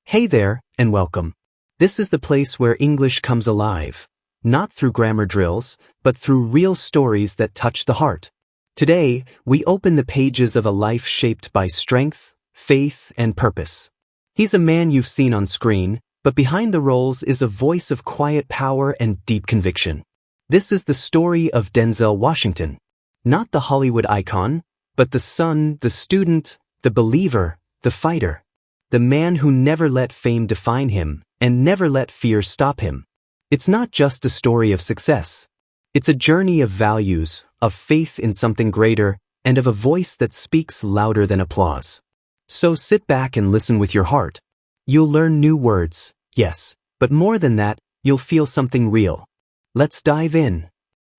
Hey there, and welcome. This is the place where English comes alive, not through grammar drills, but through real stories that touch the heart. Today, we open the pages of a life shaped by strength, faith, and purpose. He's a man you've seen on screen, but behind the roles is a voice of quiet power and deep conviction. This is the story of Denzel Washington. Not the Hollywood icon, but the son, the student, the believer, the fighter. The man who never let fame define him and never let fear stop him. It's not just a story of success. It's a journey of values, of faith in something greater, and of a voice that speaks louder than applause. So sit back and listen with your heart. You'll learn new words, yes, but more than that, you'll feel something real. Let's dive in.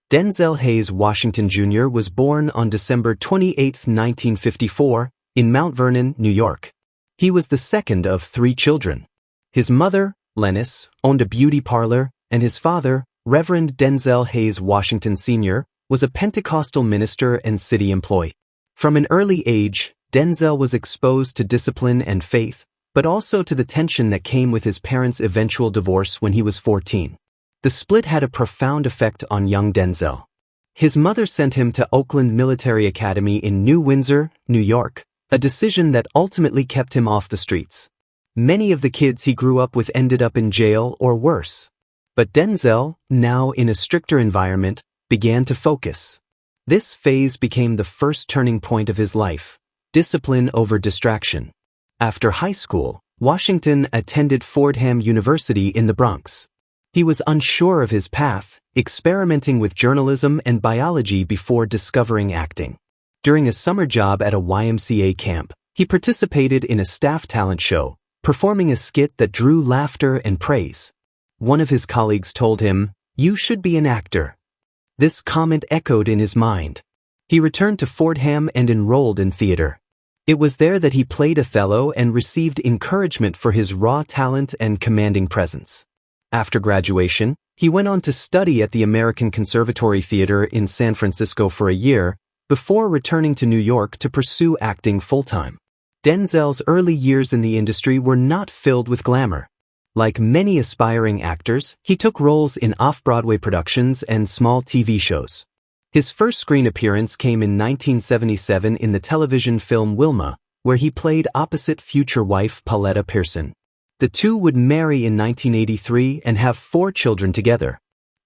Denzel Hayes Washington Jr. was born on December 28, 1954, in Mount Vernon, New York. He was the second of 3 children. His mother, Lennis, owned a beauty parlor, and his father, Reverend Denzel Hayes Washington Sr., was a Pentecostal minister and city employee. From an early age, Denzel was exposed to discipline and faith, but also to the tension that came with his parents' eventual divorce when he was 14. The split had a profound effect on young Denzel. His mother sent him to Oakland Military Academy in New Windsor, New York, a decision that ultimately kept him off the streets. Many of the kids he grew up with ended up in jail or worse. But Denzel, now in a stricter environment, began to focus. This phase became the first turning point of his life, discipline over distraction. After high school, Washington attended Fordham University in the Bronx. He was unsure of his path, experimenting with journalism and biology before discovering acting. During a summer job at a YMCA camp, he participated in a staff talent show, performing a skit that drew laughter and praise. One of his colleagues told him, "You should be an actor." This comment echoed in his mind. He returned to Fordham and enrolled in theater. It was there that he played Othello and received encouragement for his raw talent and commanding presence. After graduation, he went on to study at the American Conservatory Theater in San Francisco for a year, before returning to New York to pursue acting full-time. Denzel's early years in the industry were not filled with glamour. Like many aspiring actors, he took roles in off-Broadway productions and small TV shows. His first screen appearance came in 1977 in the television film Wilma, where he played opposite future wife Pauletta Pearson. The two would marry in 1983 and have 4 children together.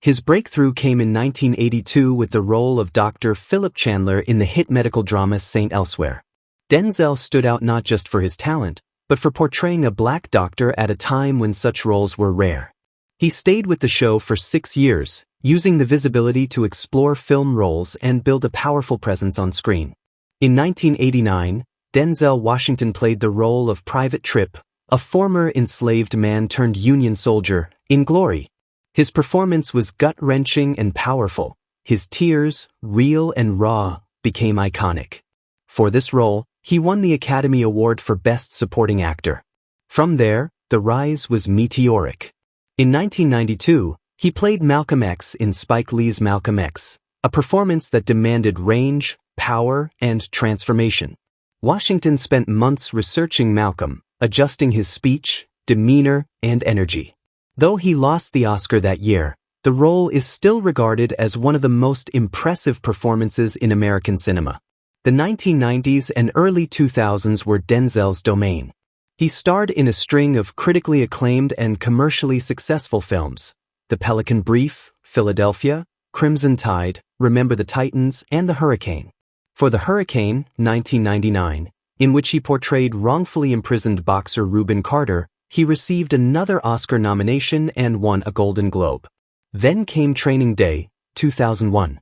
His breakthrough came in 1982 with the role of Dr. Philip Chandler in the hit medical drama St. Elsewhere. Denzel stood out not just for his talent, but for portraying a black doctor at a time when such roles were rare. He stayed with the show for 6 years, using the visibility to explore film roles and build a powerful presence on screen. In 1989, Denzel Washington played the role of Private Tripp, a former enslaved man turned Union soldier, in Glory. His performance was gut-wrenching and powerful. His tears, real and raw, became iconic. For this role, he won the Academy Award for Best Supporting Actor. From there, the rise was meteoric. In 1992, he played Malcolm X in Spike Lee's Malcolm X, a performance that demanded range, power, and transformation. Washington spent months researching Malcolm, adjusting his speech, demeanor, and energy. Though he lost the Oscar that year, the role is still regarded as one of the most impressive performances in American cinema. The 1990s and early 2000s were Denzel's domain. He starred in a string of critically acclaimed and commercially successful films: The Pelican Brief, Philadelphia, Crimson Tide, Remember the Titans, and The Hurricane. For The Hurricane, 1999, in which he portrayed wrongfully imprisoned boxer Reuben Carter, he received another Oscar nomination and won a Golden Globe. Then came Training Day, 2001.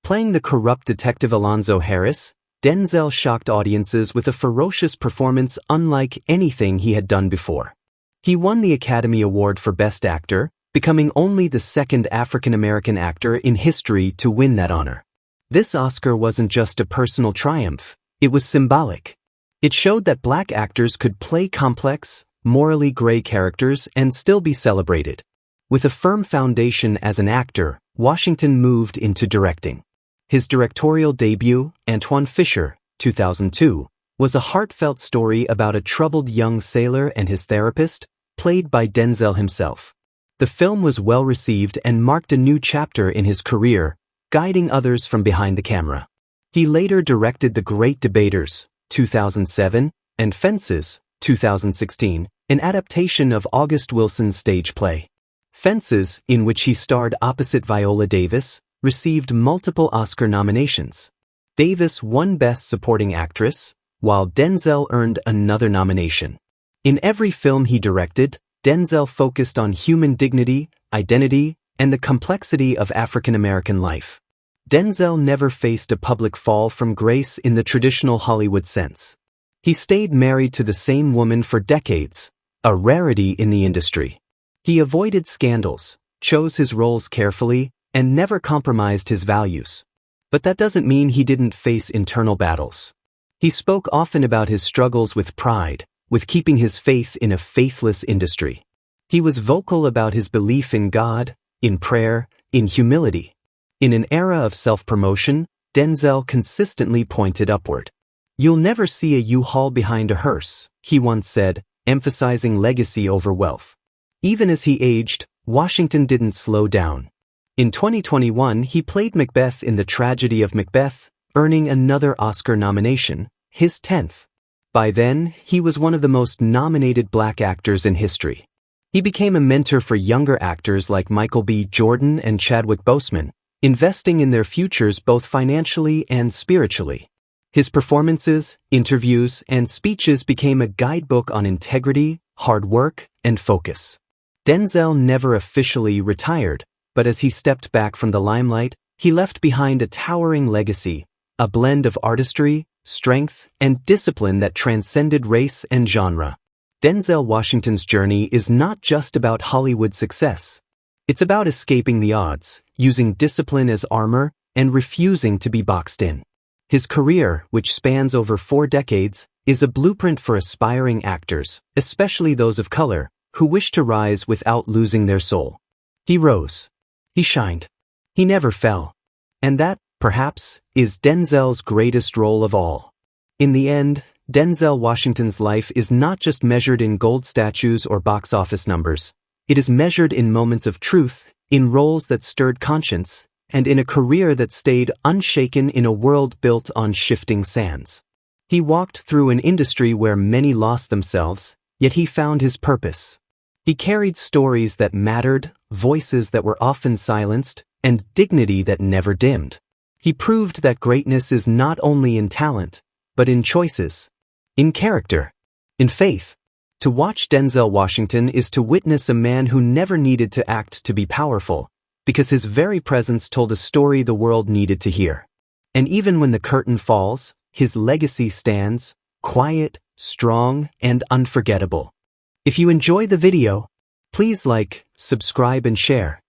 Playing the corrupt detective Alonzo Harris, Denzel shocked audiences with a ferocious performance unlike anything he had done before. He won the Academy Award for Best Actor, becoming only the second African-American actor in history to win that honor. This Oscar wasn't just a personal triumph, it was symbolic. It showed that black actors could play complex, morally gray characters and still be celebrated. With a firm foundation as an actor, Washington moved into directing. His directorial debut, Antoine Fisher, 2002, was a heartfelt story about a troubled young sailor and his therapist, played by Denzel himself. The film was well received and marked a new chapter in his career, guiding others from behind the camera. He later directed The Great Debaters, 2007, and Fences, 2016, an adaptation of August Wilson's stage play. Fences, in which he starred opposite Viola Davis, received multiple Oscar nominations. Davis won Best Supporting Actress, while Denzel earned another nomination. In every film he directed, Denzel focused on human dignity, identity, and the complexity of African American life. Denzel never faced a public fall from grace in the traditional Hollywood sense. He stayed married to the same woman for decades, a rarity in the industry. He avoided scandals, chose his roles carefully, and never compromised his values. But that doesn't mean he didn't face internal battles. He spoke often about his struggles with pride, with keeping his faith in a faithless industry. He was vocal about his belief in God, in prayer, in humility. In an era of self-promotion, Denzel consistently pointed upward. "You'll never see a U-Haul behind a hearse," he once said, emphasizing legacy over wealth. Even as he aged, Washington didn't slow down. In 2021, he played Macbeth in The Tragedy of Macbeth, earning another Oscar nomination, his 10th. By then, he was one of the most nominated black actors in history. He became a mentor for younger actors like Michael B. Jordan and Chadwick Boseman, investing in their futures both financially and spiritually. His performances, interviews, and speeches became a guidebook on integrity, hard work, and focus. Denzel never officially retired, but as he stepped back from the limelight, he left behind a towering legacy, a blend of artistry, strength, and discipline that transcended race and genre. Denzel Washington's journey is not just about Hollywood success. It's about escaping the odds, using discipline as armor, and refusing to be boxed in. His career, which spans over 4 decades, is a blueprint for aspiring actors, especially those of color, who wish to rise without losing their soul. He rose. He shined. He never fell. And that, perhaps, is Denzel's greatest role of all. In the end, Denzel Washington's life is not just measured in gold statues or box office numbers. It is measured in moments of truth, in roles that stirred conscience, and in a career that stayed unshaken in a world built on shifting sands. He walked through an industry where many lost themselves, yet he found his purpose. He carried stories that mattered, voices that were often silenced, and dignity that never dimmed. He proved that greatness is not only in talent, but in choices, in character, in faith. To watch Denzel Washington is to witness a man who never needed to act to be powerful, because his very presence told a story the world needed to hear. And even when the curtain falls, his legacy stands, quiet, strong, and unforgettable. If you enjoy the video, please like, subscribe, and share.